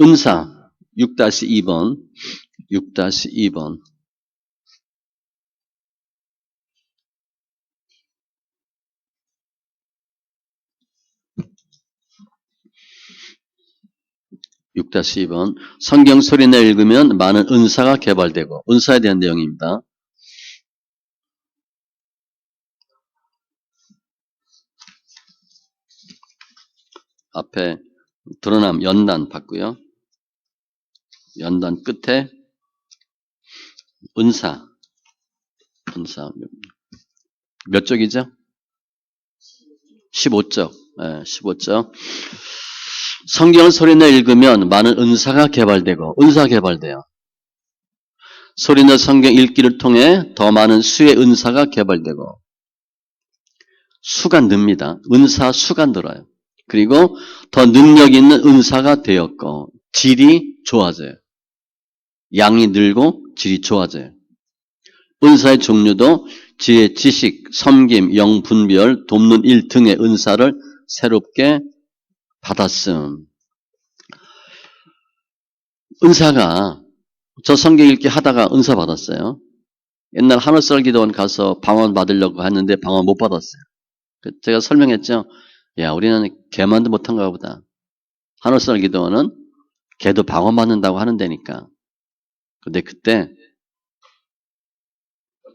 은사 6-2번 6-2번 6-2번 성경 소리내 읽으면 많은 은사가 개발되고 은사에 대한 내용입니다. 앞에 드러남 연단 봤고요. 연단 끝에 은사 몇 쪽이죠? 15쪽. 15쪽. 성경 소리내 읽으면 많은 은사가 개발되고 은사 개발돼요. 소리내 성경 읽기를 통해 더 많은 수의 은사가 개발되고 수가 늡니다. 은사 수가 늘어요. 그리고 더 능력 있는 은사가 되었고 질이 좋아져요. 양이 늘고 질이 좋아져요. 은사의 종류도 지혜, 지식, 섬김, 영분별, 돕는 일 등의 은사를 새롭게 받았음. 은사가 저 성경 읽기 하다가 은사 받았어요. 옛날 하늘썰 기도원 가서 방언 받으려고 했는데 방언 못 받았어요. 제가 설명했죠. 야, 우리는 개만도 못한가 보다. 하늘썰 기도원은 개도 방언 받는다고 하는 데니까. 근데 그때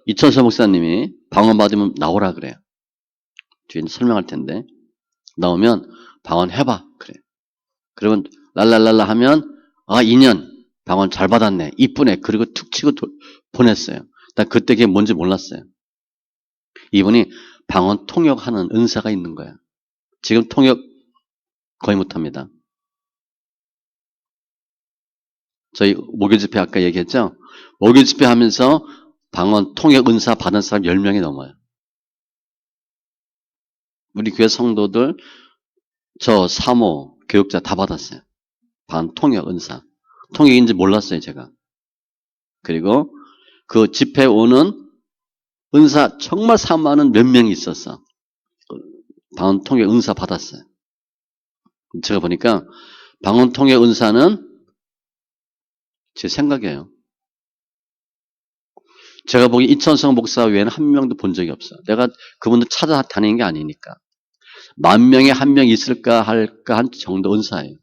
이천서 목사님이 방언 받으면 나오라 그래요. 뒤에 설명할 텐데 나오면 방언 해봐 그래. 그러면 랄랄랄라 하면 2년 방언 잘 받았네. 이쁘네. 그리고 툭 치고 보냈어요. 난 그때 그게 뭔지 몰랐어요. 이분이 방언 통역하는 은사가 있는 거야. 지금 통역 거의 못합니다. 저희 목요 집회 아까 얘기했죠. 목요 집회 하면서 방언 통역 은사 받은 사람 10명이 넘어요. 우리 교회 성도들 저 사모 교육자 다 받았어요. 방언 통역 은사. 통역인지 몰랐어요 제가. 그리고 그 집회 오는 은사 정말 사모하는 몇 명이 있었어. 방언 통역 은사 받았어요. 제가 보니까 방언 통역 은사는 제 생각이에요. 제가 보기 이천성 목사 외에는 한 명도 본 적이 없어. 내가 그분들 찾아다니는 게 아니니까. 10,000명에 한 명 있을까 할까 한 정도 은사예요.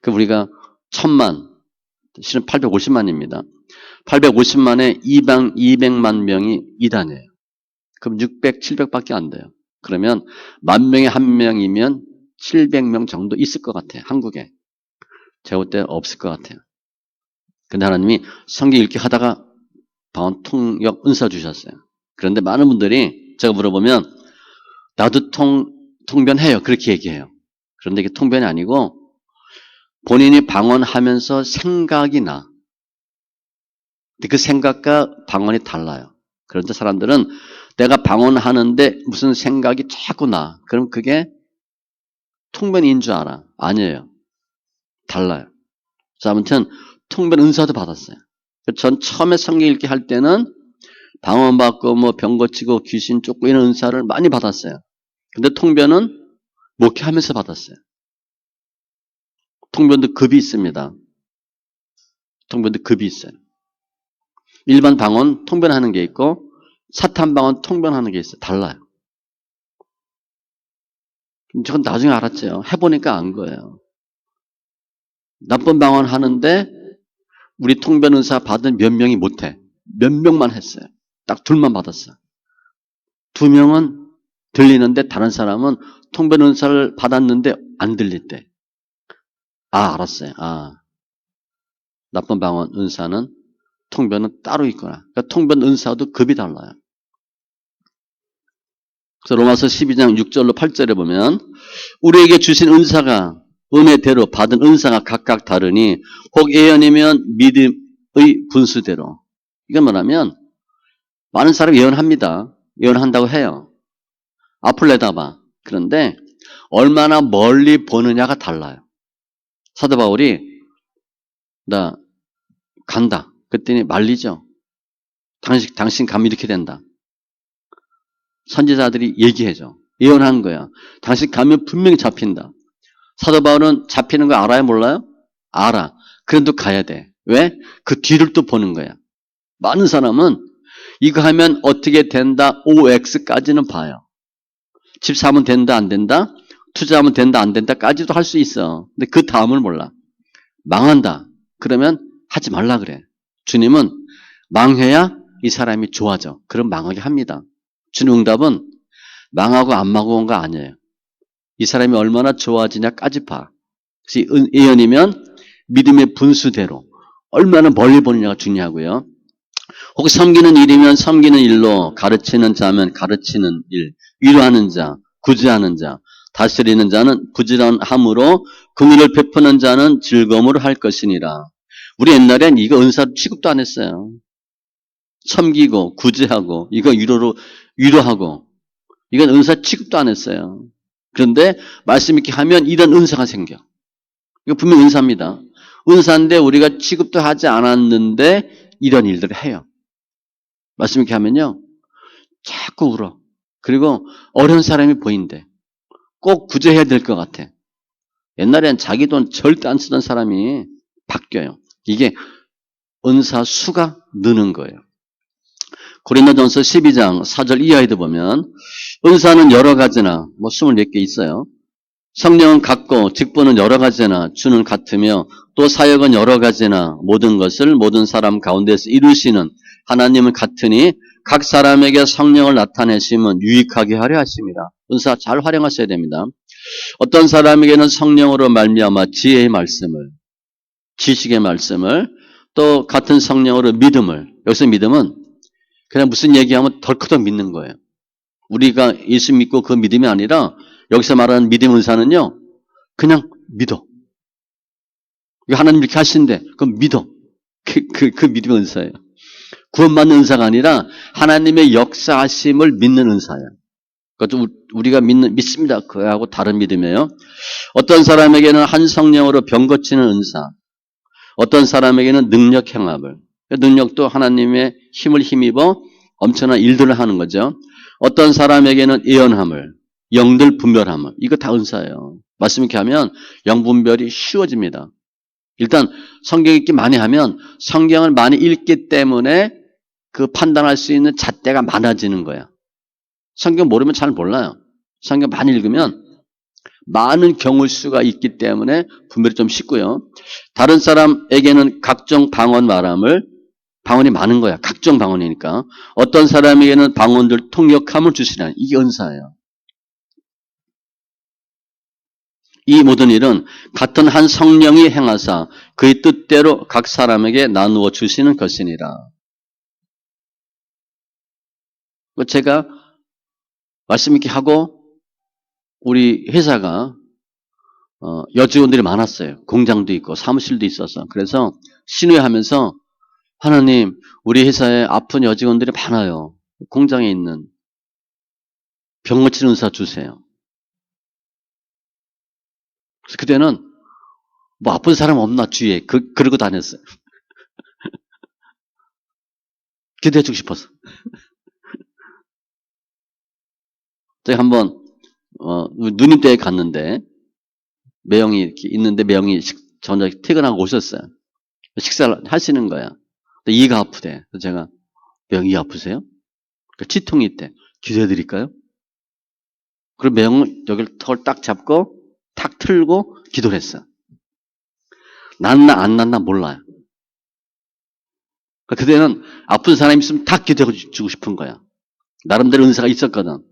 그 우리가 1,000만, 실은 850만입니다. 850만에 200만 명이 이단이에요. 그럼 600, 700밖에 안 돼요. 그러면 10,000명에 한 명이면 700명 정도 있을 것 같아요. 한국에. 제가 볼 때 없을 것 같아요. 근데 하나님이 성경 읽기 하다가 방언 통역 은사 주셨어요. 그런데 많은 분들이 제가 물어보면 나도 통변해요. 그렇게 얘기해요. 그런데 이게 통변이 아니고 본인이 방언하면서 생각이 나. 근데 그 생각과 방언이 달라요. 그런데 사람들은 내가 방언하는데 무슨 생각이 자꾸 나. 그럼 그게 통변인 줄 알아. 아니에요. 달라요. 자, 아무튼 통변 은사도 받았어요. 전 처음에 성경 읽기 할 때는 방언 받고 뭐 병 고치고 귀신 쫓고 이런 은사를 많이 받았어요. 근데 통변은 목회하면서 받았어요. 통변도 급이 있습니다. 통변도 급이 있어요. 일반 방언 통변하는 게 있고 사탄 방언 통변하는 게 있어요. 달라요. 저건 나중에 알았죠. 해보니까 안 거예요. 나쁜 방언 하는데 우리 통변 은사 받은 몇 명이 못해. 몇 명만 했어요. 딱 둘만 받았어요. 2명은 들리는데 다른 사람은 통변 은사를 받았는데 안 들릴 때. 알았어요. 나쁜 방언 은사는 통변은 따로 있구나. 그러니까 통변 은사도 급이 달라요. 그래서 로마서 12장 6절로 8절에 보면 우리에게 주신 은사가 은혜대로 받은 은사가 각각 다르니 혹 예언이면 믿음의 분수대로. 이건 뭐냐면 많은 사람이 예언합니다. 예언한다고 해요. 앞을 내다봐. 그런데 얼마나 멀리 보느냐가 달라요. 사도 바울이 나 간다. 그랬더니 말리죠. 당신 가면 이렇게 된다. 선지자들이 얘기해줘. 예언한 거야. 당신 가면 분명히 잡힌다. 사도 바울은 잡히는 거 알아요? 몰라요? 알아. 그래도 가야 돼. 왜? 그 뒤를 또 보는 거야. 많은 사람은 이거 하면 어떻게 된다, OX까지는 봐요. 집 사면 된다, 안 된다? 투자하면 된다, 안 된다까지도 할 수 있어. 근데 그 다음을 몰라. 망한다. 그러면 하지 말라 그래. 주님은 망해야 이 사람이 좋아져. 그럼 망하게 합니다. 주님 응답은 망하고 안 망하고 온 거 아니에요. 이 사람이 얼마나 좋아지냐까지 봐. 그래서 예언이면 믿음의 분수대로 얼마나 멀리 보느냐가 중요하고요. 혹 섬기는 일이면 섬기는 일로, 가르치는 자면 가르치는 일, 위로하는 자, 구제하는 자, 다스리는 자는 부지런함으로 긍휼을 베푸는 자는 즐거움으로 할 것이니라. 우리 옛날엔 이거 은사 취급도 안 했어요. 섬기고 구제하고 이거 위로하고 이건 은사 취급도 안 했어요. 그런데 말씀 있게 하면 이런 은사가 생겨. 이거 분명 은사입니다. 은사인데 우리가 취급도 하지 않았는데 이런 일들을 해요. 말씀 있게 하면요. 자꾸 울어. 그리고 어려운 사람이 보인대. 꼭 구제해야 될 것 같아. 옛날엔 자기 돈 절대 안 쓰던 사람이 바뀌어요. 이게 은사 수가 느는 거예요. 고린도전서 12장 4절 이하에도 보면 은사는 여러 가지나 20몇 개 있어요. 성령은 같고 직분은 여러 가지나 주는 같으며 또 사역은 여러 가지나 모든 것을 모든 사람 가운데서 이루시는 하나님은 같으니 각 사람에게 성령을 나타내심은 유익하게 하려 하십니다. 은사 잘 활용하셔야 됩니다. 어떤 사람에게는 성령으로 말미암아 지혜의 말씀을, 지식의 말씀을, 또 같은 성령으로 믿음을, 여기서 믿음은 그냥 무슨 얘기하면 덜커덕 믿는 거예요. 우리가 예수 믿고 그 믿음이 아니라 여기서 말하는 믿음 은사는요, 그냥 믿어. 하나님 이렇게 하시는데, 그럼 믿어. 그 믿음 은사예요. 구원받는 은사가 아니라 하나님의 역사하심을 믿는 은사예요. 그것도 우리가 믿습니다. 그하고 다른 믿음이에요. 어떤 사람에게는 한 성령으로 병 고치는 은사, 어떤 사람에게는 능력 행함을, 능력도 하나님의 힘을 힘입어 엄청난 일들을 하는 거죠. 어떤 사람에게는 예언함을, 영들 분별함을, 이거 다 은사예요. 말씀 이렇게 하면 영 분별이 쉬워집니다. 일단 성경 읽기 많이 하면 성경을 많이 읽기 때문에 그 판단할 수 있는 잣대가 많아지는 거야. 성경 모르면 잘 몰라요. 성경 많이 읽으면 많은 경우 수가 있기 때문에 분별이 좀 쉽고요. 다른 사람에게는 각종 방언 말함을, 방언이 많은 거야. 각종 방언이니까. 어떤 사람에게는 방언들 통역함을 주시라니, 이게 은사예요. 이 모든 일은 같은 한 성령이 행하사 그의 뜻대로 각 사람에게 나누어 주시는 것이니라. 제가 말씀 있게 하고 우리 회사가 여직원들이 많았어요. 공장도 있고 사무실도 있어서. 그래서 신뢰하면서 하나님, 우리 회사에 아픈 여직원들이 많아요. 공장에 있는 병 고치는 은사 주세요. 그래서 그때는 뭐 아픈 사람 없나 주위에 그러고 다녔어요. 기도해주고 싶어서. 제가 한번 누님댁에 갔는데 매형이 이렇게 있는데 매형이 저녁에 퇴근하고 오셨어요. 식사를 하시는 거야. 근데 이가 아프대. 그래서 제가 매형 이 아프세요? 그러니까 치통이 있대. 기도해드릴까요? 그리고 매형은 여기를 털 딱 잡고 탁 틀고 기도를 했어. 낫나 안 낫나 몰라요. 그때는 아픈 사람이 있으면 다 기도해주고 싶은 거야. 나름대로 은사가 있었거든.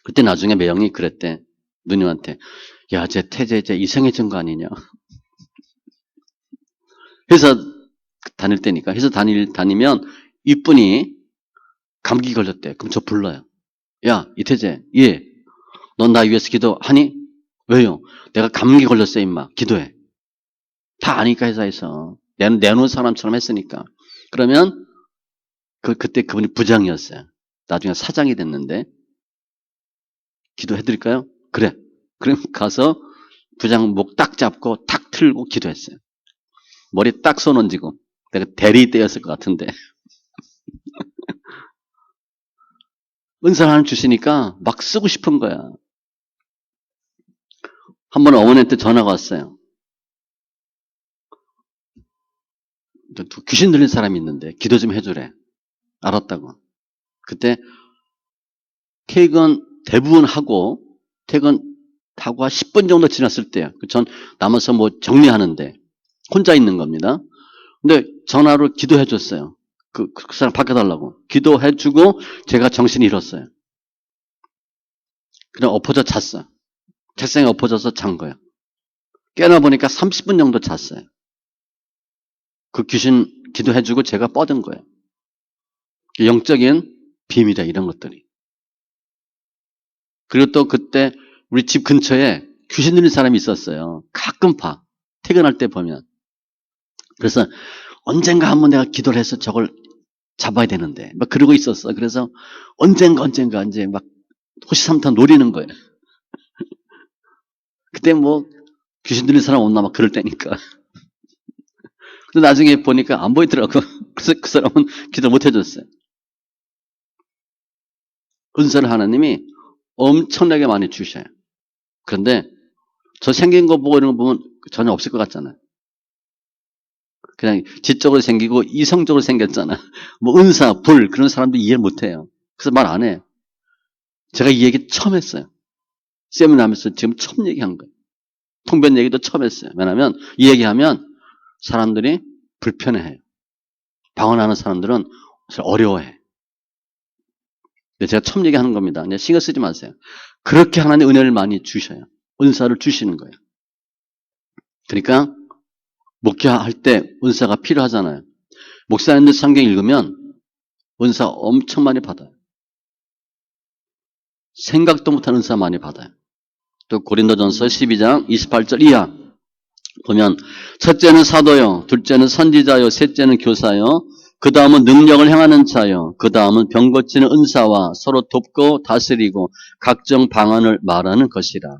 그때 나중에 매형이 그랬대. 누님한테. 야, 쟤 태재 이상해진 거 아니냐. 회사 다닐 때니까. 회사 다니면 윗분이 감기 걸렸대. 그럼 저 불러요. 야, 이태재. 예. 넌 나 위해서 기도하니? 왜요? 내가 감기 걸렸어, 임마. 기도해. 다 아니까 회사에서. 내놓은 사람처럼 했으니까. 그러면 그때 그분이 부장이었어요. 나중에 사장이 됐는데 기도해드릴까요? 그래. 그럼 가서 부장 목 딱 잡고 탁 틀고 기도했어요. 머리 딱 손 얹고. 내가 대리 때였을 것 같은데. 은사를 하나 주시니까 막 쓰고 싶은 거야. 한 번 어머니한테 전화가 왔어요. 귀신 들린 사람이 있는데 기도 좀 해주래. 알았다고. 그때 퇴근 대부분 하고 퇴근하고 한 10분 정도 지났을 때요. 전 남아서 뭐 정리하는데 혼자 있는 겁니다. 근데 전화로 기도해 줬어요. 그 사람 바꿔달라고. 기도해 주고 제가 정신이 잃었어요. 그냥 엎어져 잤어요. 책상에 엎어져서 잔 거예요. 깨나 보니까 30분 정도 잤어요. 그 귀신 기도해 주고 제가 뻗은 거예요. 영적인 비밀이야, 이런 것들이. 그리고 또 그때 우리 집 근처에 귀신 들린 사람이 있었어요. 가끔 봐. 퇴근할 때 보면. 그래서 언젠가 한번 내가 기도를 해서 저걸 잡아야 되는데 막 그러고 있었어. 그래서 언젠가 이제 막 호시탐탐 노리는 거예요. 그때 뭐 귀신 들린 사람 없나 막 그럴 때니까. 근데 나중에 보니까 안 보이더라고. 그래서 그 사람은 기도 못 해줬어요. 은사를 하나님이 엄청나게 많이 주셔요. 그런데 저 생긴 거 보고 이런 거 보면 전혀 없을 것 같잖아요. 그냥 지적으로 생기고 이성적으로 생겼잖아. 뭐 은사, 불 그런 사람도 이해를 못해요. 그래서 말 안 해. 제가 이 얘기 처음 했어요. 세미나 하면서 지금 처음 얘기한 거예요. 통변 얘기도 처음 했어요. 왜냐하면 이 얘기하면 사람들이 불편해해요. 방언하는 사람들은 어려워해. 제가 처음 얘기하는 겁니다. 그냥 신경 쓰지 마세요. 그렇게 하나님 은혜를 많이 주셔요. 은사를 주시는 거예요. 그러니까 목회할 때 은사가 필요하잖아요. 목사님들 성경 읽으면 은사 엄청 많이 받아요. 생각도 못한 은사 많이 받아요. 또 고린도전서 12장 28절 이하 보면 첫째는 사도요, 둘째는 선지자요, 셋째는 교사요, 그 다음은 능력을 행하는 자요, 그 다음은 병 고치는 은사와 서로 돕고 다스리고 각종 방언을 말하는 것이라.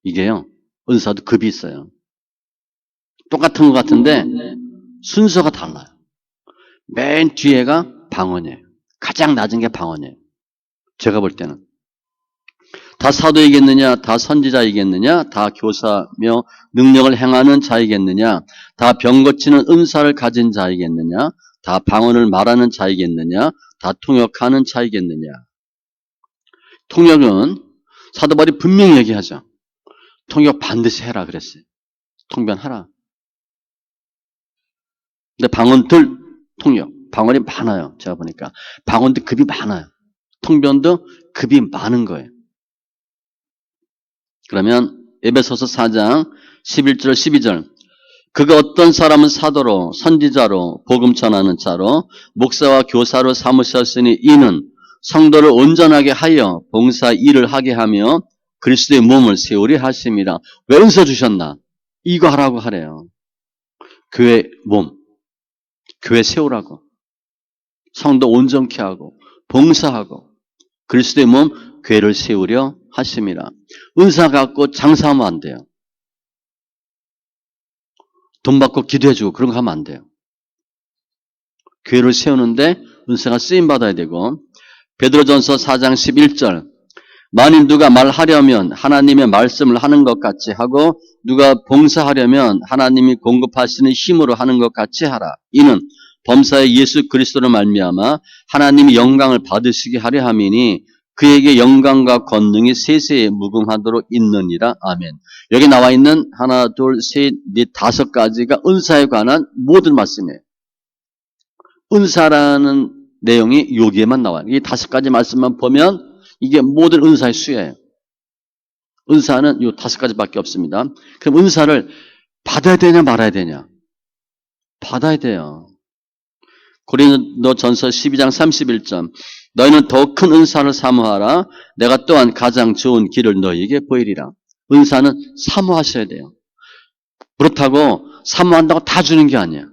이게요, 은사도 급이 있어요. 똑같은 것 같은데 순서가 달라요. 맨 뒤에가 방언이에요. 가장 낮은 게 방언이에요. 제가 볼 때는. 다 사도이겠느냐, 다 선지자이겠느냐, 다 교사며 능력을 행하는 자이겠느냐, 다 병 고치는 은사를 가진 자이겠느냐, 다 방언을 말하는 자이겠느냐, 다 통역하는 자이겠느냐. 통역은 사도 바울이 분명히 얘기하죠. 통역 반드시 해라 그랬어요. 통변하라. 근데 방언들 통역, 방언이 많아요. 제가 보니까. 방언도 급이 많아요. 통변도 급이 많은 거예요. 그러면 에베소서 4장 11절 12절 그가 어떤 사람은 사도로 선지자로 복음 전하는 자로 목사와 교사로 삼으셨으니 이는 성도를 온전하게 하여 봉사 일을 하게 하며 그리스도의 몸을 세우려 하심이라. 왜 은사 주셨나? 이거 하라고 하래요. 교회 몸, 교회 세우라고. 성도 온전케 하고 봉사하고 그리스도의 몸 교회를 세우려 하심이라. 은사 갖고 장사하면 안 돼요. 돈 받고 기도해주고 그런 거 하면 안 돼요. 교회를 세우는데 은사가 쓰임받아야 되고 베드로전서 4장 11절 만일 누가 말하려면 하나님의 말씀을 하는 것 같이 하고 누가 봉사하려면 하나님이 공급하시는 힘으로 하는 것 같이 하라. 이는 범사의 예수 그리스도로 말미암아 하나님이 영광을 받으시게 하려 함이니 그에게 영광과 권능이 세세에 무궁하도록 있느니라. 아멘. 여기 나와 있는 하나, 둘, 셋, 넷, 다섯 가지가 은사에 관한 모든 말씀이에요. 은사라는 내용이 여기에만 나와요. 이 다섯 가지 말씀만 보면 이게 모든 은사의 수예요. 은사는 이 다섯 가지밖에 없습니다. 그럼 은사를 받아야 되냐 말아야 되냐? 받아야 돼요. 고린도전서 12장 31절 너희는 더 큰 은사를 사모하라. 내가 또한 가장 좋은 길을 너희에게 보이리라. 은사는 사모하셔야 돼요. 그렇다고 사모한다고 다 주는 게 아니야.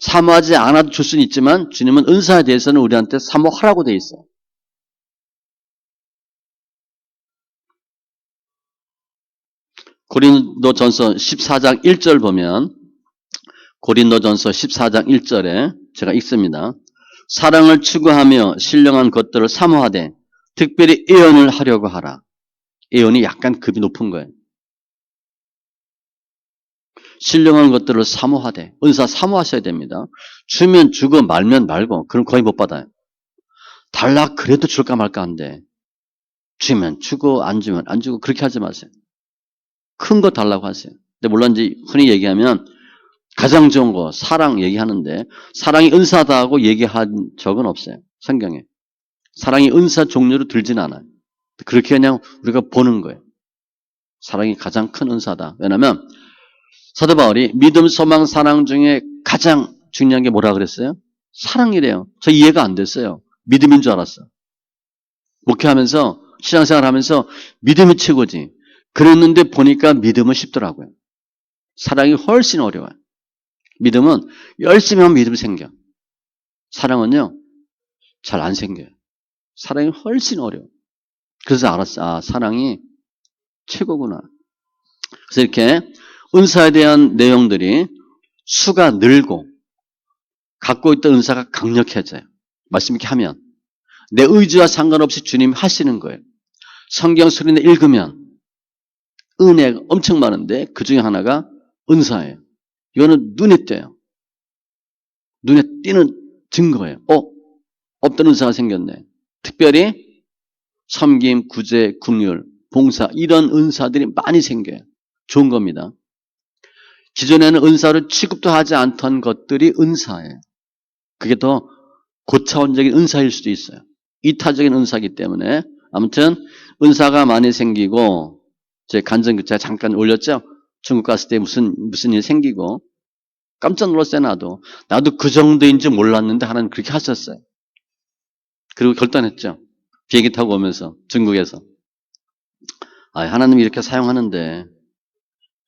사모하지 않아도 줄 수는 있지만 주님은 은사에 대해서는 우리한테 사모하라고 돼 있어요. 고린도전서 14장 1절 보면 고린도전서 14장 1절에 제가 읽습니다. 사랑을 추구하며 신령한 것들을 사모하되 특별히 예언을 하려고 하라. 예언이 약간 급이 높은 거예요. 신령한 것들을 사모하되, 은사 사모하셔야 됩니다. 주면 주고 말면 말고, 그럼 거의 못 받아요. 달라 그래도 줄까 말까 한데, 주면 주고 안 주면 안 주고 그렇게 하지 마세요. 큰 거 달라고 하세요. 근데 물론 이제 흔히 얘기하면 가장 좋은 거 사랑 얘기하는데 사랑이 은사다 하고 얘기한 적은 없어요. 성경에. 사랑이 은사 종류로 들진 않아요. 그렇게 그냥 우리가 보는 거예요. 사랑이 가장 큰 은사다. 왜냐하면 사도 바울이 믿음, 소망, 사랑 중에 가장 중요한 게 뭐라 그랬어요? 사랑이래요. 저 이해가 안 됐어요. 믿음인 줄 알았어. 목회하면서 신앙생활 하면서 믿음이 최고지. 그랬는데 보니까 믿음은 쉽더라고요. 사랑이 훨씬 어려워요. 믿음은 열심히 하면 믿음이 생겨. 사랑은요, 잘 안 생겨요. 사랑이 훨씬 어려워. 그래서 알았어. 아, 사랑이 최고구나. 그래서 이렇게 은사에 대한 내용들이 수가 늘고 갖고 있던 은사가 강력해져요. 말씀 이렇게 하면. 내 의지와 상관없이 주님 하시는 거예요. 성경 소리내 읽으면 은혜가 엄청 많은데 그 중에 하나가 은사예요. 이거는 눈에 띄어요. 눈에 띄는 증거예요. 어떤 은사가 생겼네. 특별히 섬김, 구제, 긍휼, 봉사 이런 은사들이 많이 생겨요. 좋은 겁니다. 기존에는 은사를 취급도 하지 않던 것들이 은사예요. 그게 더 고차원적인 은사일 수도 있어요. 이타적인 은사이기 때문에 아무튼 은사가 많이 생기고 제 간증교차 잠깐 올렸죠. 중국 갔을 때 무슨 일이 생기고 깜짝 놀랐어요. 나도 그 정도인 줄 몰랐는데 하나님 그렇게 하셨어요. 그리고 결단했죠. 비행기 타고 오면서 중국에서 하나님이 이렇게 사용하는데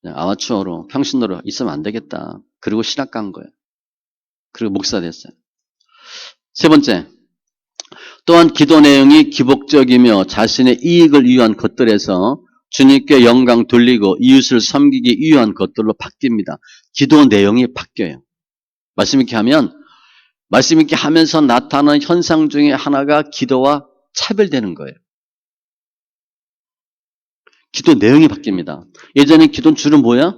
아마추어로 평신도로 있으면 안 되겠다. 그리고 신학 간 거예요. 그리고 목사 됐어요. 세 번째, 또한 기도 내용이 기복적이며 자신의 이익을 위한 것들에서 주님께 영광 돌리고 이웃을 섬기기 위한 것들로 바뀝니다. 기도 내용이 바뀌어요. 말씀 있게 하면서 나타나는 현상 중에 하나가 기도와 차별되는 거예요. 기도 내용이 바뀝니다. 예전에 기도는 주로 뭐야?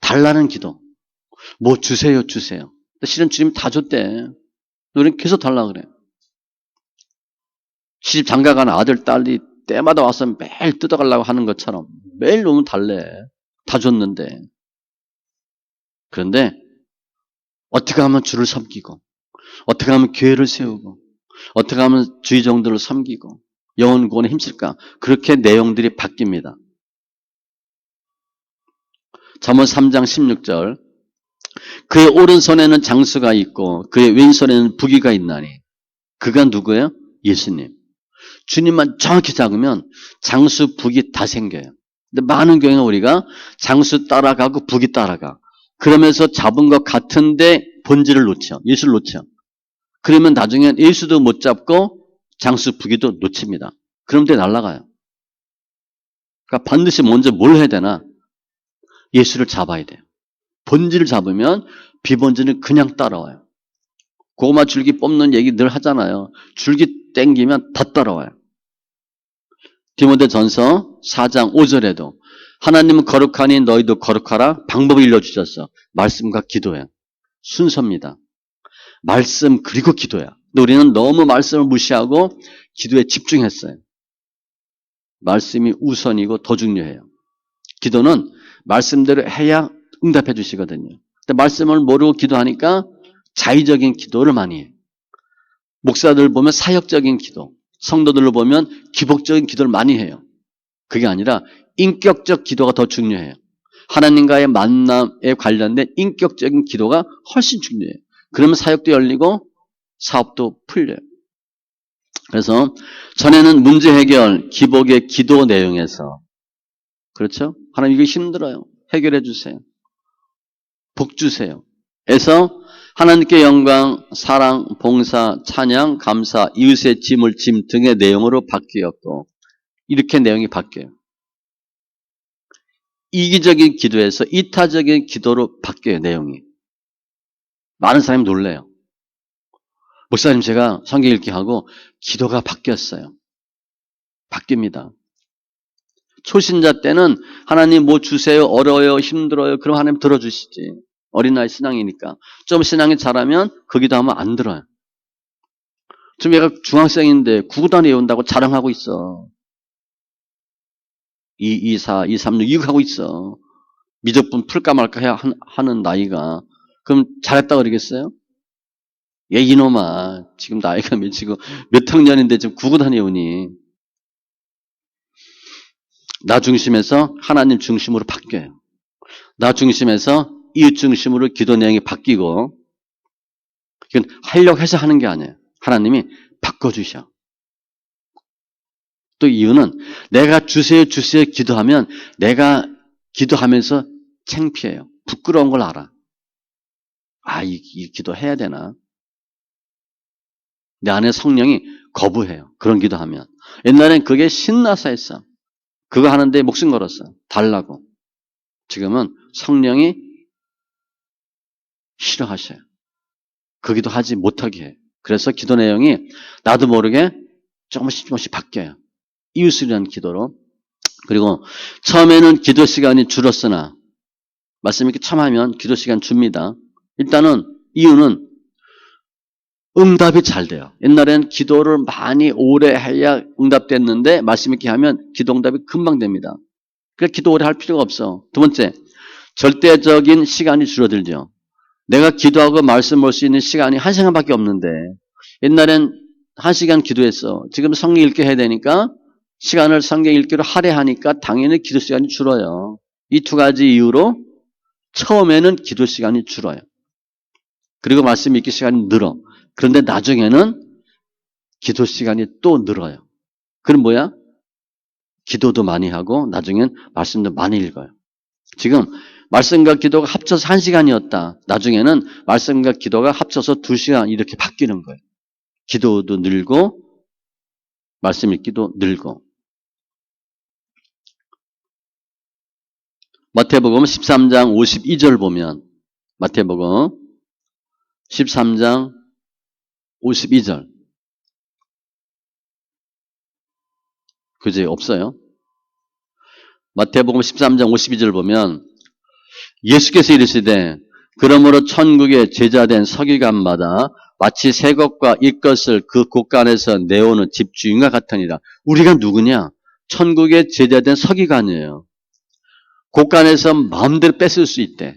달라는 기도. 뭐 주세요. 실은 주님 다 줬대. 우리는 계속 달라 그래. 시집 장가가는 아들, 딸이 때마다 와서 매일 뜯어가려고 하는 것처럼 매일 오면 달래. 다 줬는데. 그런데 어떻게 하면 주를 섬기고 어떻게 하면 교회를 세우고 어떻게 하면 주의 종들을 섬기고 영혼 구원에 힘쓸까? 그렇게 내용들이 바뀝니다. 잠언 3장 16절 그의 오른손에는 장수가 있고 그의 왼손에는 부귀가 있나니 그가 누구예요? 예수님. 주님만 정확히 잡으면 장수, 부귀 다 생겨요. 근데 많은 경우에 우리가 장수 따라가고 부귀 따라가. 그러면서 잡은 것 같은데 본질을 놓죠. 예수를 놓죠. 그러면 나중에 예수도 못 잡고 장수, 부귀도 놓칩니다. 그럼 돼 날아가요. 그러니까 반드시 먼저 뭘 해야 되나? 예수를 잡아야 돼요. 본질을 잡으면 비본질은 그냥 따라와요. 고구마 줄기 뽑는 얘기 늘 하잖아요. 줄기 땡기면 다 따라와요. 디모데전서 4장 5절에도 하나님은 거룩하니 너희도 거룩하라 방법을 일러주셨어. 말씀과 기도예요. 순서입니다. 말씀 그리고 기도야. 근데 우리는 너무 말씀을 무시하고 기도에 집중했어요. 말씀이 우선이고 더 중요해요. 기도는 말씀대로 해야 응답해 주시거든요. 근데 말씀을 모르고 기도하니까 자의적인 기도를 많이 해요. 목사들 보면 사역적인 기도, 성도들로 보면 기복적인 기도를 많이 해요. 그게 아니라 인격적 기도가 더 중요해요. 하나님과의 만남에 관련된 인격적인 기도가 훨씬 중요해요. 그러면 사역도 열리고 사업도 풀려요. 그래서 전에는 문제 해결, 기복의 기도 내용에서 그렇죠? 하나님 이거 힘들어요. 해결해 주세요. 복 주세요. 에서 하나님께 영광, 사랑, 봉사, 찬양, 감사, 이웃의 짐을 짐 등의 내용으로 바뀌었고 이렇게 내용이 바뀌어요. 이기적인 기도에서 이타적인 기도로 바뀌어요. 내용이. 많은 사람이 놀래요. 목사님 제가 성경 읽기 하고 기도가 바뀌었어요. 바뀝니다. 초신자 때는 하나님 뭐 주세요, 어려워요, 힘들어요. 그럼 하나님 들어주시지. 어린아이 신앙이니까. 좀 신앙이 잘하면 그 기도하면 안 들어요. 지금 얘가 중학생인데 구구단 외운다고 자랑하고 있어. 2, 2, 4, 2, 3, 6 이거 하고 있어. 미적분 풀까 말까 해야 하는 나이가. 그럼 잘했다 그러겠어요? 얘 이놈아. 지금 나이가 몇이고 몇 학년인데 지금 구구단 외우니. 나 중심에서 하나님 중심으로 바뀌어요. 나 중심에서 이웃 중심으로 기도 내용이 바뀌고, 이건 하려고 해서 하는 게 아니에요. 하나님이 바꿔주셔. 또 이유는 내가 주세요 주세요 기도하면 내가 기도하면서 창피해요. 부끄러운 걸 알아. 아, 이 기도해야 되나? 내 안에 성령이 거부해요. 그런 기도하면. 옛날엔 그게 신나서 했어. 그거 하는데 목숨 걸었어. 달라고. 지금은 성령이 싫어하셔요. 그 기도 하지 못하게 해요. 그래서 기도 내용이 나도 모르게 조금씩 바뀌어요. 이웃을 위한 기도로. 그리고 처음에는 기도 시간이 줄었으나 말씀 이렇게 참 하면 기도 시간 줍니다. 일단은 이유는 응답이 잘 돼요. 옛날에는 기도를 많이 오래 해야 응답됐는데 말씀 있게 하면 기도 응답이 금방 됩니다. 그래서 기도 오래 할 필요가 없어. 두 번째, 절대적인 시간이 줄어들죠. 내가 기도하고 말씀 볼 수 있는 시간이 1시간밖에 없는데 옛날엔 1시간 기도했어. 지금 성경 읽기 해야 되니까 시간을 성경 읽기로 할애하니까 당연히 기도 시간이 줄어요. 이 두 가지 이유로 처음에는 기도 시간이 줄어요. 그리고 말씀 읽기 시간이 늘어. 그런데 나중에는 기도 시간이 또 늘어요. 그럼 뭐야? 기도도 많이 하고 나중엔 말씀도 많이 읽어요. 지금 말씀과 기도가 합쳐서 1시간이었다. 나중에는 말씀과 기도가 합쳐서 2시간 이렇게 바뀌는 거예요. 기도도 늘고 말씀 읽기도 늘고. 마태복음 13장 52절 보면 마태복음 13장 52절 그지? 없어요. 마태복음 13장 52절 보면 예수께서 이르시되 그러므로 천국의 제자된 서기관마다 마치 새 것과 옛 것을 그 곳간에서 내오는 집주인과 같으니라. 우리가 누구냐? 천국의 제자된 서기관이에요. 곳간에서 마음대로 뺏을 수 있대.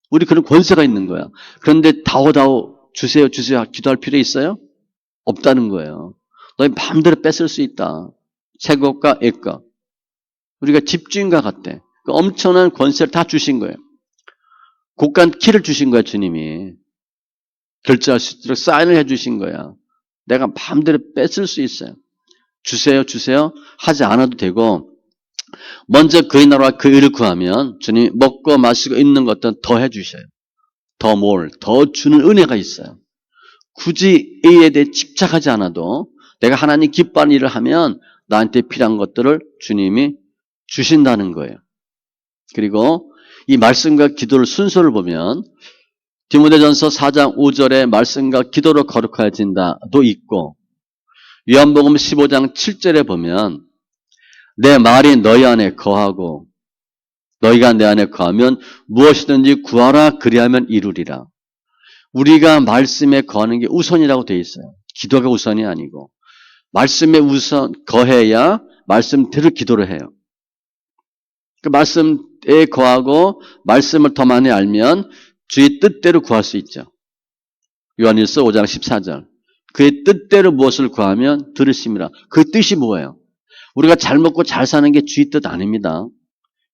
우리 그런 권세가 있는 거야. 그런데 다오다오 주세요 주세요 기도할 필요 있어요? 없다는 거예요. 너희 마음대로 뺏을 수 있다. 새 것과 옛 것. 우리가 집주인과 같대. 그 엄청난 권세를 다 주신 거예요. 곳간 키를 주신 거야, 주님이. 결제할 수 있도록 사인을 해 주신 거야. 내가 마음대로 뺏을 수 있어요. 주세요, 주세요 하지 않아도 되고 먼저 그의 나라와 그 의를 구하면 주님이 먹고 마시고 있는 것들은 더 해주셔요. 더 주는 은혜가 있어요. 굳이 A에 대해 집착하지 않아도 내가 하나님 기뻐하는 일을 하면 나한테 필요한 것들을 주님이 주신다는 거예요. 그리고 이 말씀과 기도를 순서를 보면 디모데전서 4장 5절에 말씀과 기도로 거룩해진다도 있고 요한복음 15장 7절에 보면 내 말이 너희 안에 거하고 너희가 내 안에 거하면 무엇이든지 구하라 그리하면 이루리라. 우리가 말씀에 거하는 게 우선이라고 되어 있어요. 기도가 우선이 아니고 말씀에 우선 거해야 말씀대로 기도를 해요. 그 말씀에 거하고 말씀을 더 많이 알면 주의 뜻대로 구할 수 있죠. 요한일서 5장 14절. 그의 뜻대로 무엇을 구하면 들으심이라. 그 뜻이 뭐예요? 우리가 잘 먹고 잘 사는 게 주의 뜻 아닙니다.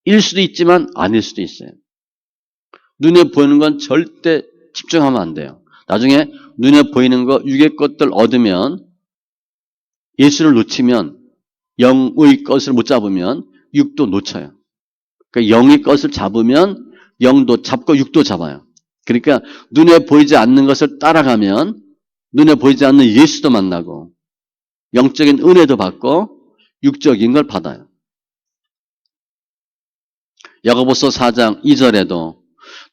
일 수도 있지만 아닐 수도 있어요. 눈에 보이는 건 절대 집중하면 안 돼요. 나중에 눈에 보이는 거 육의 것들 얻으면 예수를 놓치면 영의 것을 못 잡으면 육도 놓쳐요. 그러니까 영의 것을 잡으면 영도 잡고 육도 잡아요. 그러니까 눈에 보이지 않는 것을 따라가면 눈에 보이지 않는 예수도 만나고 영적인 은혜도 받고 육적인 걸 받아요. 야고보서 4장 2절에도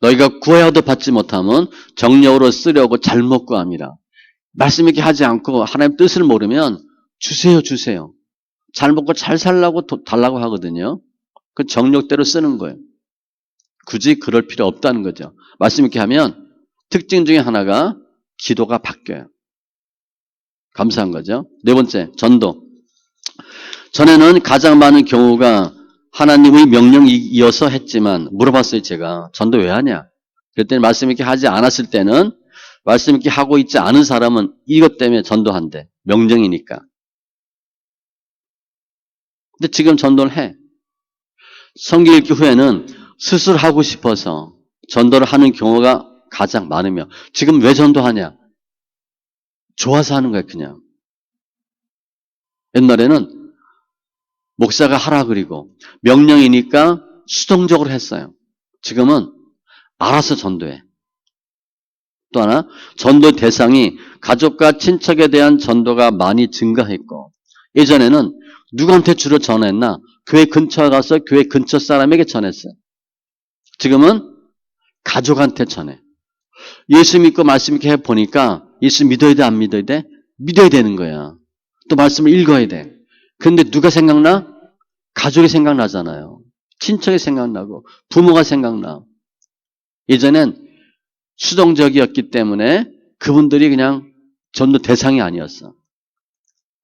너희가 구하여도 받지 못하면 정력으로 쓰려고 잘못 구함이라. 말씀 있게 하지 않고 하나님 뜻을 모르면 주세요 주세요. 잘 먹고 잘 살라고 달라고 하거든요. 그 정력대로 쓰는 거예요. 굳이 그럴 필요 없다는 거죠. 말씀 있게 하면 특징 중에 하나가 기도가 바뀌어요. 감사한 거죠. 네 번째, 전도. 전에는 가장 많은 경우가 하나님의 명령이어서 했지만 물어봤어요, 제가. 전도 왜 하냐? 그랬더니 말씀 있게 하지 않았을 때는 말씀 있게 하고 있지 않은 사람은 이것 때문에 전도한대. 명령이니까. 근데 지금 전도를 해. 성경 읽기 후에는 스스로 하고 싶어서 전도를 하는 경우가 가장 많으며 지금 왜 전도하냐? 좋아서 하는 거야, 그냥. 옛날에는 목사가 하라 그리고 명령이니까 수동적으로 했어요. 지금은 알아서 전도해. 또 하나, 전도 대상이 가족과 친척에 대한 전도가 많이 증가했고 예전에는 누구한테 주로 전했나? 교회 근처에 가서 교회 근처 사람에게 전했어요. 지금은 가족한테 전해. 예수 믿고 말씀 있게 해보니까 예수 믿어야 돼, 안 믿어야 돼? 믿어야 되는 거야. 또 말씀을 읽어야 돼. 그런데 누가 생각나? 가족이 생각나잖아요. 친척이 생각나고 부모가 생각나. 예전엔 수동적이었기 때문에 그분들이 그냥 전도 대상이 아니었어.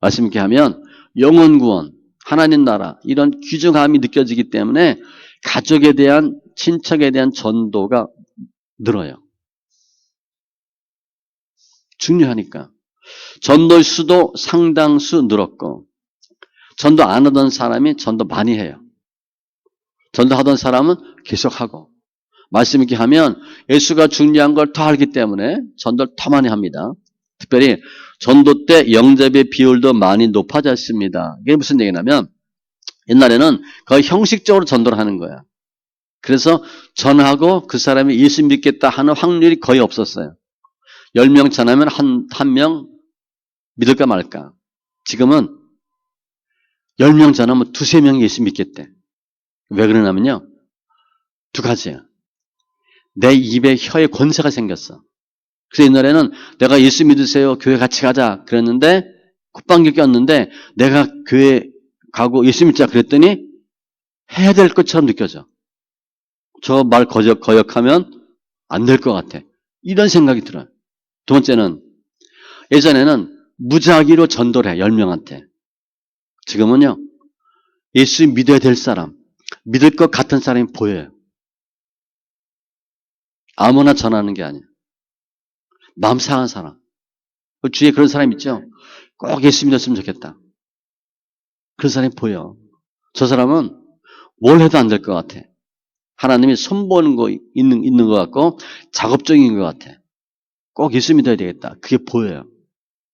말씀 있게 하면 영혼 구원, 하나님 나라 이런 귀중함이 느껴지기 때문에 가족에 대한 친척에 대한 전도가 늘어요. 중요하니까. 전도의 수도 상당수 늘었고 전도 안 하던 사람이 전도 많이 해요. 전도하던 사람은 계속하고 말씀 있게 하면 예수가 중요한 걸 더 알기 때문에 전도를 더 많이 합니다. 특별히 전도 때 영접의 비율도 많이 높아졌습니다. 이게 무슨 얘기냐면 옛날에는 거의 형식적으로 전도를 하는 거야. 그래서 전하고 그 사람이 예수 믿겠다 하는 확률이 거의 없었어요. 10명 전하면 한 명 믿을까 말까. 지금은 10명 전하면 두세 명이 예수 믿겠대. 왜 그러냐면요. 두 가지야. 내 입에 혀에 권세가 생겼어. 그래서 옛날에는 내가 예수 믿으세요. 교회 같이 가자. 그랬는데 콧방귀 꼈는데 내가 교회 가고 예수 믿자 그랬더니 해야 될 것처럼 느껴져. 저 말 거역하면 안 될 것 같아. 이런 생각이 들어요. 두 번째는 예전에는 무작위로 전도를 해. 10명한테. 지금은요. 예수 믿어야 될 사람, 믿을 것 같은 사람이 보여요. 아무나 전하는 게 아니에요. 마음 상한 사람. 그 주위에 그런 사람 있죠? 꼭 예수 믿었으면 좋겠다. 그런 사람이 보여. 저 사람은 뭘 해도 안 될 것 같아. 하나님이 손보는 거 있는 것 같고 작업적인 것 같아. 꼭 예수 믿어야 되겠다. 그게 보여요.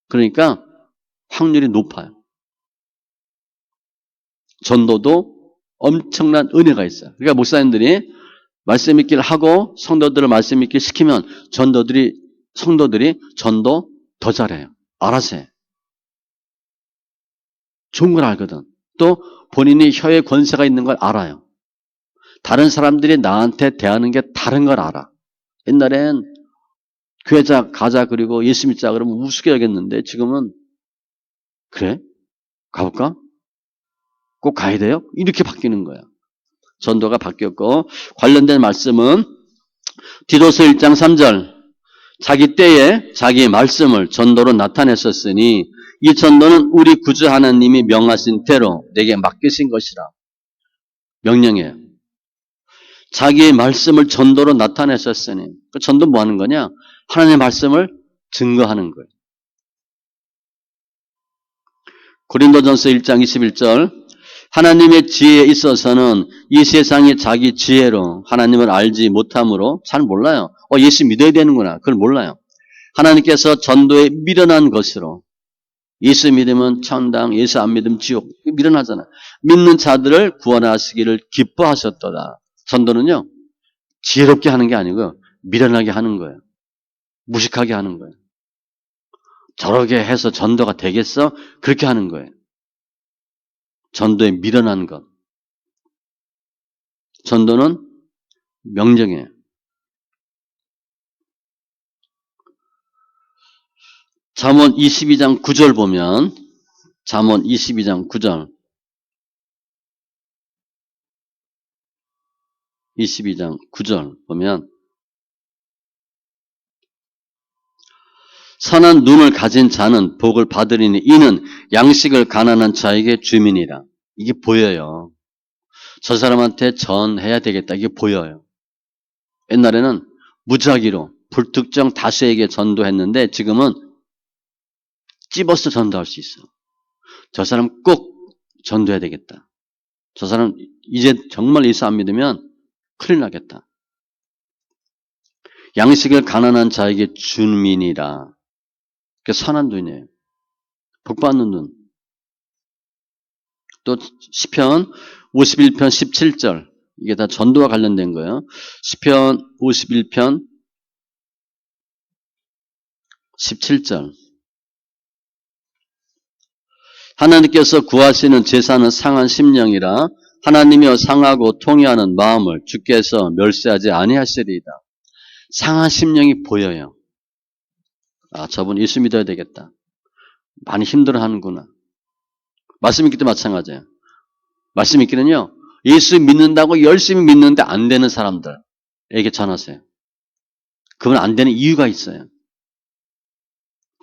그러니까 확률이 높아요. 전도도 엄청난 은혜가 있어요. 그러니까 목사님들이 말씀 있기를 하고 성도들을 말씀 있게 시키면 성도들이 전도 더 잘해요. 알아서 해. 좋은 걸 알거든. 또 본인이 혀에 권세가 있는 걸 알아요. 다른 사람들이 나한테 대하는 게 다른 걸 알아. 옛날엔 교회 가자 그리고 예수 믿자 그러면 우습게 여겼는데 지금은 그래? 가볼까? 꼭 가야 돼요? 이렇게 바뀌는 거야. 전도가 바뀌었고 관련된 말씀은 디도서 1장 3절 자기 때에 자기의 말씀을 전도로 나타냈었으니 이 전도는 우리 구주 하나님이 명하신 대로 내게 맡기신 것이라. 명령이에요. 자기의 말씀을 전도로 나타냈었으니 그 전도 뭐 하는 거냐? 하나님의 말씀을 증거하는 거예요. 고린도전서 1장 21절 하나님의 지혜에 있어서는 이 세상이 자기 지혜로 하나님을 알지 못함으로 잘 몰라요. 예수 믿어야 되는구나. 그걸 몰라요. 하나님께서 전도에 미련한 것으로 예수 믿으면 천당, 예수 안 믿으면 지옥. 미련하잖아. 믿는 자들을 구원하시기를 기뻐하셨도다. 전도는요. 지혜롭게 하는 게 아니고 미련하게 하는 거예요. 무식하게 하는 거예요. 저렇게 해서 전도가 되겠어? 그렇게 하는 거예요. 전도에 미련한 것. 전도는 명령이에요. 잠언 22장 9절 보면 잠언 22장 9절 22장 9절 보면 선한 눈을 가진 자는 복을 받으리니 이는 양식을 가난한 자에게 주민이라. 이게 보여요. 저 사람한테 전해야 되겠다. 이게 보여요. 옛날에는 무작위로 불특정 다수에게 전도했는데 지금은 찝어서 전도할 수 있어. 저 사람 꼭 전도해야 되겠다. 저 사람 이제 정말 예수 안 믿으면 큰일 나겠다. 양식을 가난한 자에게 주민이라. 그 선한 눈이에요. 복받는 눈. 또 시편 51편 17절. 이게 다 전도와 관련된 거예요. 시편 51편 17절. 하나님께서 구하시는 제사는 상한 심령이라 하나님이여 상하고 통회하는 마음을 주께서 멸시하지 아니하시리이다. 상한 심령이 보여요. 아, 저분 예수 믿어야 되겠다. 많이 힘들어하는구나. 말씀 믿기도 마찬가지예요. 말씀 믿기는요. 예수 믿는다고 열심히 믿는데 안 되는 사람들에게 전하세요. 그건 안 되는 이유가 있어요.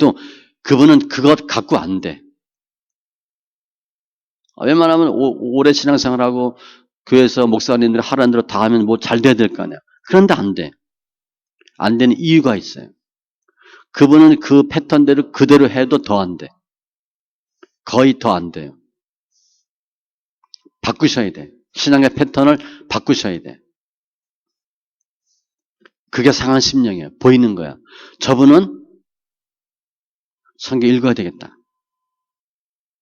또 그분은 그것 갖고 안 돼. 웬만하면 오래 신앙생활하고 교회에서 목사님들이 하라는 대로 다 하면 뭐 잘 돼야 될 거 아니야. 그런데 안 돼. 안 되는 이유가 있어요. 그분은 그 패턴대로 그대로 해도 더 안 돼. 거의 더 안 돼요. 바꾸셔야 돼. 신앙의 패턴을 바꾸셔야 돼. 그게 상한 심령이에요. 보이는 거야. 저분은 성경 읽어야 되겠다.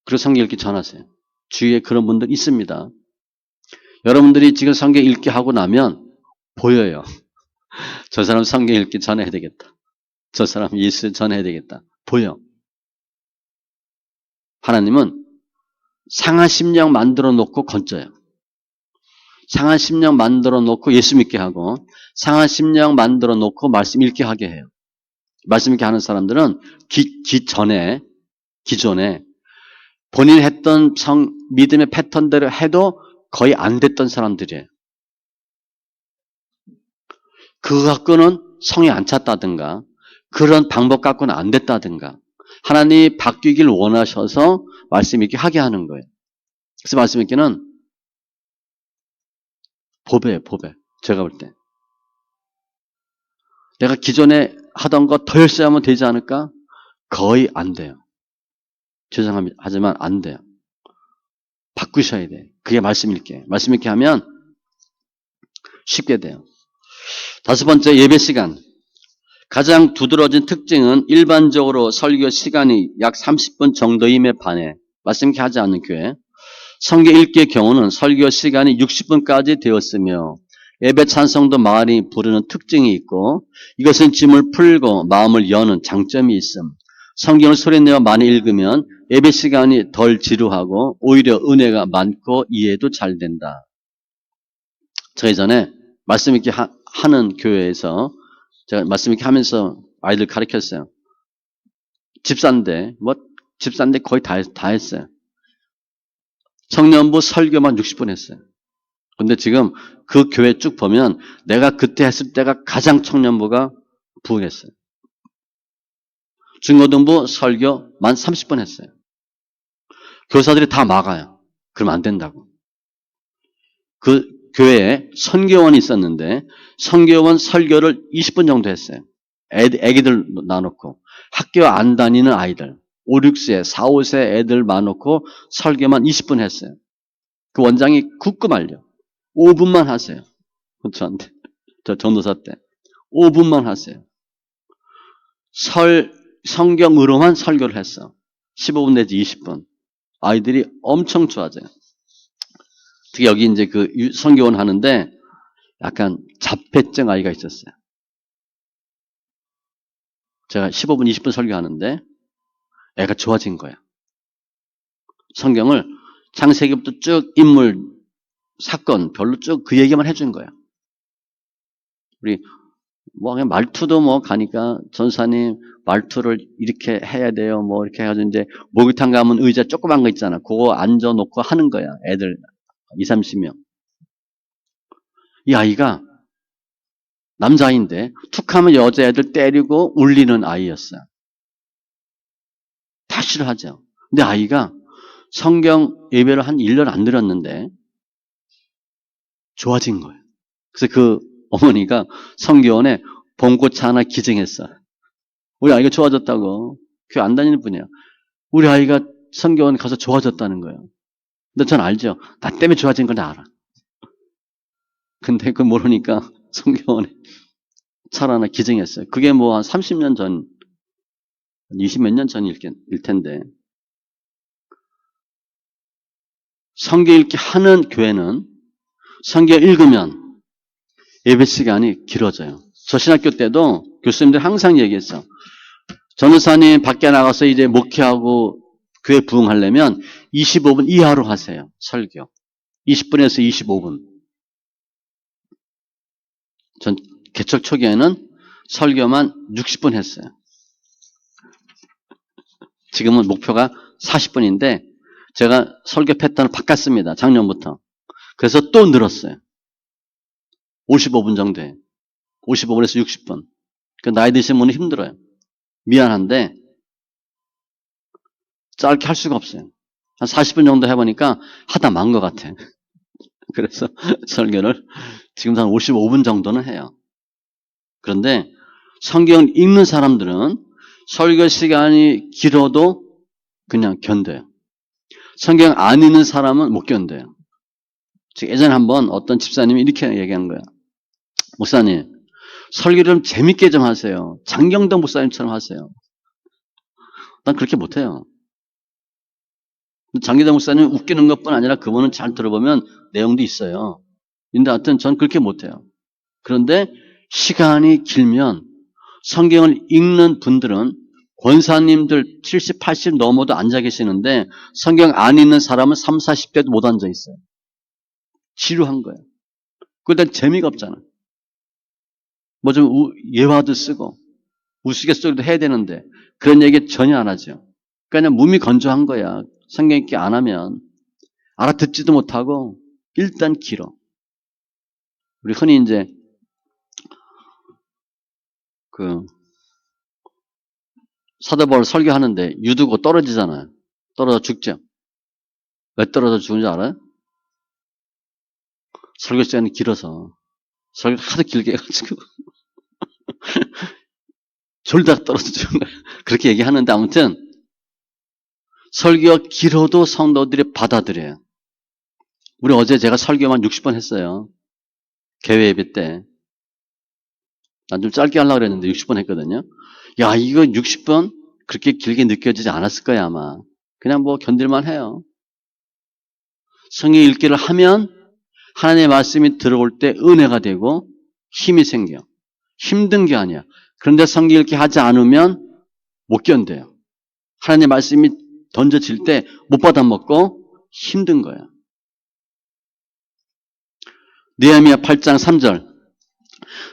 그리고 성경 읽기 전하세요. 주위에 그런 분들 있습니다. 여러분들이 지금 성경 읽기 하고 나면 보여요. 저 사람 성경 읽기 전해야 되겠다. 저 사람 예수 전해야 되겠다. 보여. 하나님은 상한 심령 만들어 놓고 건져요. 상한 심령 만들어 놓고 예수 믿게 하고 상한 심령 만들어 놓고 말씀 읽게 하게 해요. 말씀 읽게 하는 사람들은 기존에 본인이 했던 믿음의 패턴대로 해도 거의 안 됐던 사람들이에요. 그거 갖고는 성이 안 찼다든가 그런 방법 갖고는 안 됐다든가 하나님이 바뀌길 원하셔서 말씀 읽게 하게 하는 거예요. 그래서 말씀 읽기는 보배예요. 보배. 제가 볼 때. 내가 기존에 하던 거 더 열심히 하면 되지 않을까? 거의 안 돼요. 죄송합니다. 하지만 안 돼요. 바꾸셔야 돼. 그게 말씀 읽기. 말씀 읽기 하면 쉽게 돼요. 다섯 번째, 예배 시간. 가장 두드러진 특징은 일반적으로 설교 시간이 약 30분 정도임에 반해 말씀 읽기 하지 않는 교회. 성경 읽기의 경우는 설교 시간이 60분까지 되었으며 예배 찬송도 많이 부르는 특징이 있고 이것은 짐을 풀고 마음을 여는 장점이 있음. 성경을 소리내어 많이 읽으면 예배 시간이 덜 지루하고 오히려 은혜가 많고 이해도 잘 된다. 제가 예전에 말씀 읽기 하는 교회에서 제가 말씀 읽기 하면서 아이들 가르쳤어요. 집사인데 거의 다 했어요. 청년부 설교만 60분 했어요. 근데 지금 그 교회 쭉 보면 내가 그때 했을 때가 가장 청년부가 부흥했어요. 중고등부 설교만 30분 했어요. 교사들이 다 막아요. 그러면 안 된다고. 그 교회에 선교원이 있었는데 선교원 설교를 20분 정도 했어요. 애기들 놔놓고 학교 안 다니는 아이들 5, 6세, 4, 5세 애들 놔놓고 설교만 20분 했어요. 그 원장이 굳고 말려. 5분만 하세요. 저한테. 저 전도사 때. 5분만 하세요. 성경으로만 설교를 했어. 15분 내지 20분. 아이들이 엄청 좋아져요. 특히 여기 이제 그 선교원 하는데 약간 자폐증 아이가 있었어요. 제가 15분, 20분 설교하는데 애가 좋아진 거야. 성경을 창세기부터 쭉 인물, 사건 별로 쭉 그 얘기만 해준 거야. 우리 그냥 말투도 가니까 전사님 말투를 이렇게 해야 돼요. 이렇게 해가지고 이제 목욕탕 가면 의자 조그만 거 있잖아. 그거 앉아놓고 하는 거야. 애들 20, 30명. 이 아이가 남자아이인데 툭 하면 여자애들 때리고 울리는 아이였어요. 다 싫어하죠. 근데 아이가 성경 예배를 한 1년 안 드렸는데 좋아진 거예요. 그래서 그 어머니가 성교원에 봉고차 하나 기증했어. 우리 아이가 좋아졌다고. 교회 안 다니는 분이야. 우리 아이가 성교원 가서 좋아졌다는 거예요. 근데 전 알죠. 나 때문에 좋아진 걸 다 알아. 근데 그 모르니까 성교원에 차를 하나 기증했어요. 그게 뭐 한 30년 전, 20 몇 년 전일 텐데. 성경 읽기 하는 교회는 성경 읽으면 예배 시간이 길어져요. 저 신학교 때도 교수님들 항상 얘기했어. 전도사님 밖에 나가서 이제 목회하고 교회 부흥하려면 25분 이하로 하세요. 설교. 20분에서 25분. 전 개척 초기에는 설교만 60분 했어요. 지금은 목표가 40분인데 제가 설교 패턴을 바꿨습니다. 작년부터. 그래서 또 늘었어요. 55분 정도에. 55분에서 60분. 그 나이 드신 분은 힘들어요. 미안한데 짧게 할 수가 없어요. 한 40분 정도 해보니까 하다 만 것 같아. 그래서 설교를 지금 한 55분 정도는 해요. 그런데 성경을 읽는 사람들은 설교 시간이 길어도 그냥 견뎌요. 성경 안 읽는 사람은 못 견뎌요. 예전에 한번 어떤 집사님이 이렇게 얘기한 거야. 목사님, 설교를 좀 재밌게 좀 하세요. 장경동 목사님처럼 하세요. 난 그렇게 못해요. 장경동 목사님 웃기는 것뿐 아니라 그분은 잘 들어보면 내용도 있어요. 근데 하여튼 전 그렇게 못해요. 그런데 시간이 길면 성경을 읽는 분들은 권사님들 70, 80 넘어도 앉아 계시는데 성경 안 읽는 사람은 3, 40대도 못 앉아 있어요. 지루한 거예요. 그러다 재미가 없잖아. 뭐 좀 예화도 쓰고 우스갯소리도 해야 되는데 그런 얘기 전혀 안 하죠. 그냥 몸이 건조한 거야. 성경 읽기 안 하면 알아듣지도 못하고 일단 길어. 우리 흔히 이제 그 사도 바울 설교하는데 유두고 떨어지잖아요. 떨어져 죽죠. 왜 떨어져 죽은지 알아요? 설교 시간이 길어서 설교 하도 길게 해가지고 졸다 떨어져 죽은 거예요. 그렇게 얘기하는데 아무튼 설교가 길어도 성도들이 받아들여요. 우리 어제 제가 설교만 60번 했어요. 개회 예배 때. 난 좀 짧게 하려고 그랬는데 60번 했거든요. 야, 이거 60번 그렇게 길게 느껴지지 않았을 거야, 아마. 그냥 뭐 견딜만 해요. 성경 읽기를 하면 하나님의 말씀이 들어올 때 은혜가 되고 힘이 생겨. 힘든 게 아니야. 그런데 성경 읽기 하지 않으면 못 견뎌요. 하나님의 말씀이 던져질 때 못 받아먹고 힘든 거야. 느헤미야 8장 3절.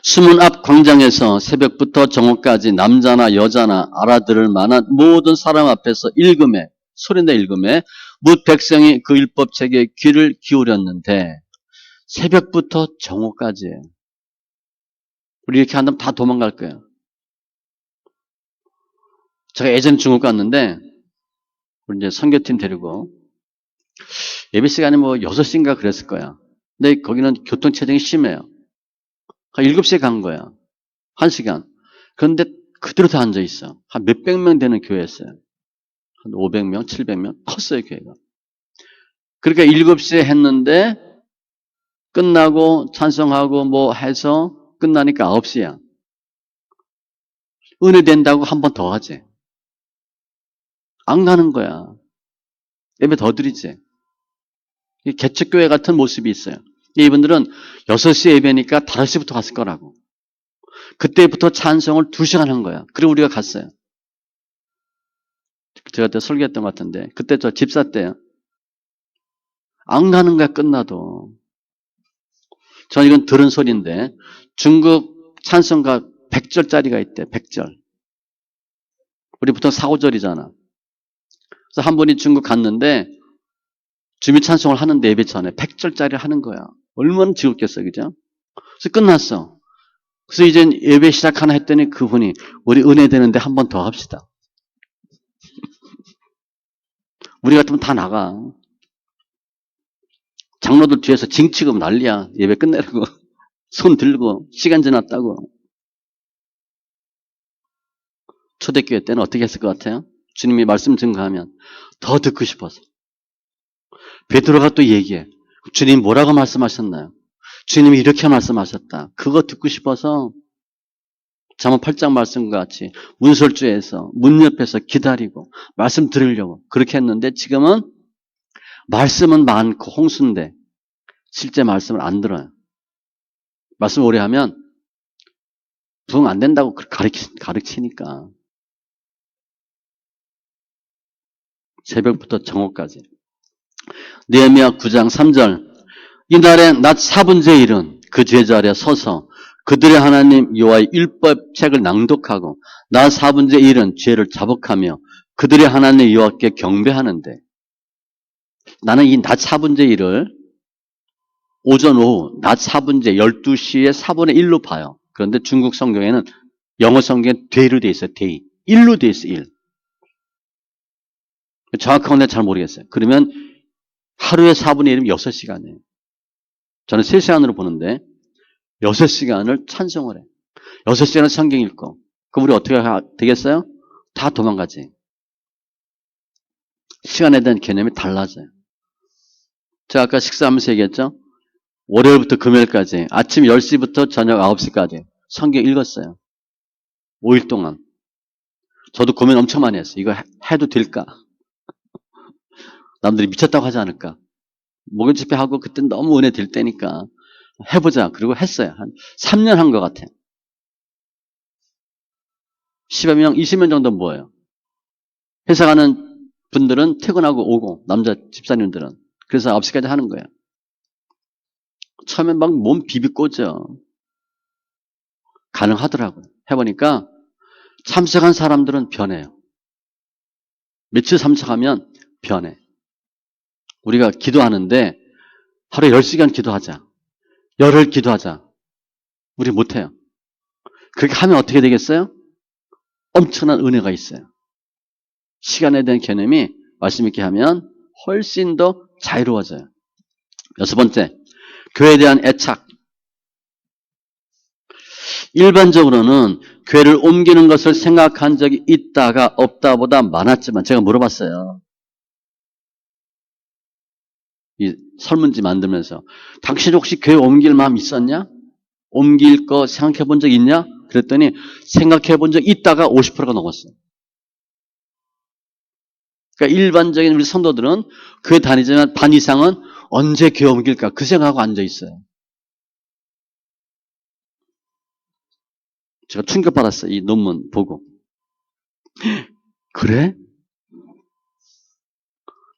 수문 앞 광장에서 새벽부터 정오까지 남자나 여자나 알아들을 만한 모든 사람 앞에서 읽음에, 소리내 읽음에 뭇 백성이 그 율법책에 귀를 기울였는데 새벽부터 정오까지예요. 우리 이렇게 한다면 다 도망갈 거예요. 제가 예전에 중국 갔는데 우리 이제 선교팀 데리고 예배 시간이 뭐 6시인가 그랬을 거야. 근데 거기는 교통체증이 심해요. 한 7시에 간 거야. 1시간. 그런데 그대로 다 앉아 있어. 한 몇백 명 되는 교회였어요. 한 500명, 700명. 컸어요, 교회가. 그러니까 7시에 했는데 끝나고 찬송하고 뭐 해서 끝나니까 9시야. 은혜 된다고 한 번 더 하지. 안 가는 거야. 예배 더 드리지. 개척교회 같은 모습이 있어요. 이분들은 6시 예배니까 5시부터 갔을 거라고. 그때부터 찬송을 2시간 한 거야. 그리고 우리가 갔어요. 제가 그때 설교했던 것 같은데 그때 저 집사 때요. 안 가는 거야 끝나도. 저는 이건 들은 소리인데 중국 찬송가 100절짜리가 있대. 100절. 우리 보통 4, 5절이잖아. 그래서 한 분이 중국 갔는데 주미 찬송을 하는데 예배 전에 100절짜리 하는 거야. 얼마나 지겹겠어, 그죠? 그래서 끝났어. 그래서 이제 예배 시작하나 했더니 그분이 우리 은혜 되는데 한 번 더 합시다. 우리 같으면 다 나가. 장로들 뒤에서 징치고 난리야. 예배 끝내라고. 손 들고 시간 지났다고. 초대교회 때는 어떻게 했을 것 같아요? 주님이 말씀 증거하면 더 듣고 싶어서. 베드로가 또 얘기해. 주님 뭐라고 말씀하셨나요? 주님이 이렇게 말씀하셨다. 그거 듣고 싶어서 잠언 8장 말씀과 같이 문설주에서 문 옆에서 기다리고 말씀 들으려고 그렇게 했는데 지금은 말씀은 많고 홍수인데 실제 말씀을 안 들어요. 말씀 오래 하면 부응 안 된다고 가르치니까. 새벽부터 정오까지. 느헤미야 9장 3절. 이날에 낮 4분째 일은 그 제자리에 서서 그들의 하나님 여호와의 율법책을 낭독하고 낮 4분째 일은 죄를 자복하며 그들의 하나님 여호와께 경배하는데 나는 이 낮 4분째 일을 오전 오후 낮 4분째 12시에 4분의 1로 봐요. 그런데 중국 성경에는 영어 성경에 데이로 돼 있어요. 데이. 1로 돼 있어요. 1. 정확한 건 잘 모르겠어요. 그러면 하루에 4분의 1이면 6시간이에요. 저는 3시간으로 보는데 6시간을 찬송을 해. 6시간은 성경 읽고. 그럼 우리 어떻게 되겠어요? 다 도망가지. 시간에 대한 개념이 달라져요. 제가 아까 식사하면서 얘기했죠? 월요일부터 금요일까지 아침 10시부터 저녁 9시까지 성경 읽었어요. 5일 동안. 저도 고민 엄청 많이 했어요. 이거 해도 될까? 남들이 미쳤다고 하지 않을까? 목요일 집회하고 그때 너무 은혜 될 때니까 해보자. 그리고 했어요. 한 3년 한 것 같아요. 10여 명, 20명 정도 모여요. 회사 가는 분들은 퇴근하고 오고, 남자 집사님들은. 그래서 9시까지 하는 거예요. 처음엔 막 몸 비비꼬죠. 가능하더라고요. 해보니까 참석한 사람들은 변해요. 며칠 참석하면 변해. 우리가 기도하는데 하루에 10시간 기도하자. 열흘 기도하자. 우리 못해요. 그렇게 하면 어떻게 되겠어요? 엄청난 은혜가 있어요. 시간에 대한 개념이 말씀 있게 하면 훨씬 더 자유로워져요. 6번째, 교회에 대한 애착. 일반적으로는 교회를 옮기는 것을 생각한 적이 있다가 없다보다 많았지만 제가 물어봤어요. 이 설문지 만들면서 당신 혹시 교회 옮길 마음 있었냐? 옮길 거 생각해 본 적 있냐? 그랬더니 생각해 본 적 있다가 50%가 넘었어요. 그러니까 일반적인 우리 성도들은 교회 다니지만 반 이상은 언제 교회 옮길까 그 생각하고 앉아 있어요. 제가 충격받았어요. 이 논문 보고. 그래?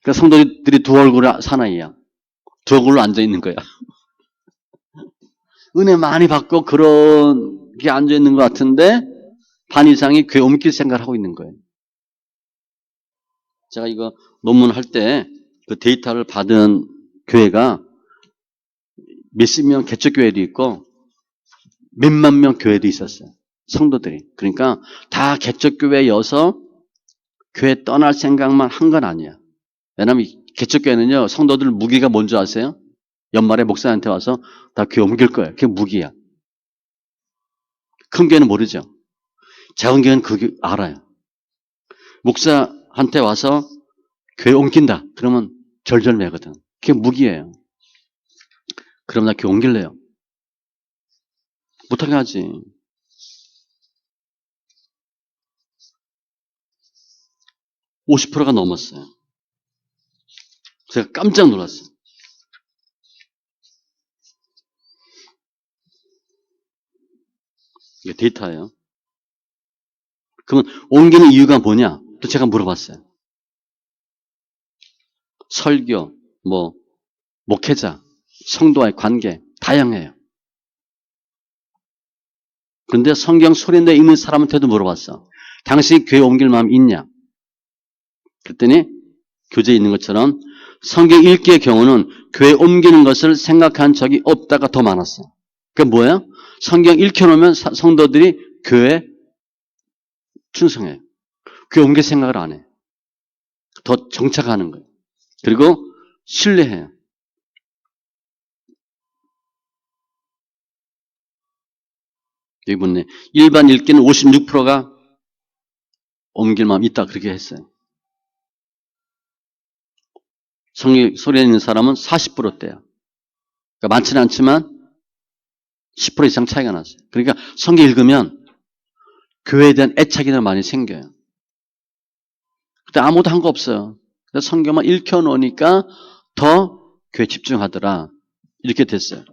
그러니까 성도들이 두 얼굴의 사나이야. 두 얼굴로 앉아 있는 거야. 은혜 많이 받고 그런 게 앉아 있는 것 같은데 반 이상이 교회 옮길 생각을 하고 있는 거예요. 제가 이거 논문 할 때 그 데이터를 받은 교회가 몇십 명 개척교회도 있고 몇만 명 교회도 있었어요. 성도들이. 그러니까 다 개척교회여서 교회 떠날 생각만 한 건 아니야. 왜냐하면 개척교회는요. 성도들 무기가 뭔지 아세요? 연말에 목사한테 와서 다 교회 옮길 거예요. 그게 무기야. 큰 교회는 모르죠. 작은 교회는 그게 알아요. 목사한테 와서 교회 옮긴다. 그러면 절절매거든. 그게 무기예요. 그럼 나 교회 옮길래요. 못하게 하지. 50%가 넘었어요. 제가 깜짝 놀랐어요. 이게 데이터예요. 그러면 옮기는 이유가 뭐냐? 또 제가 물어봤어요. 설교, 목회자, 성도와의 관계 다양해요. 그런데 성경 소리내 있는 사람한테도 물어봤어. 당신이 교회 옮길 마음 있냐? 그랬더니 교재에 있는 것처럼 성경 읽기의 경우는 교회 옮기는 것을 생각한 적이 없다가 더 많았어요. 그게 뭐야? 성경 읽혀놓으면 성도들이 교회에 충성해요. 교회 옮길 생각을 안 해. 더 정착하는 거예요. 그리고 신뢰해요. 여기 보네. 일반 읽기는 56%가 옮길 마음 있다 그렇게 했어요. 성경 소리에 있는 사람은 40%대요. 그러니까 많지는 않지만 10% 이상 차이가 났어요. 그러니까 성경 읽으면 교회에 대한 애착이 더 많이 생겨요. 그때 아무도 한 거 없어요. 성경만 읽혀놓으니까 더 교회 집중하더라. 이렇게 됐어요.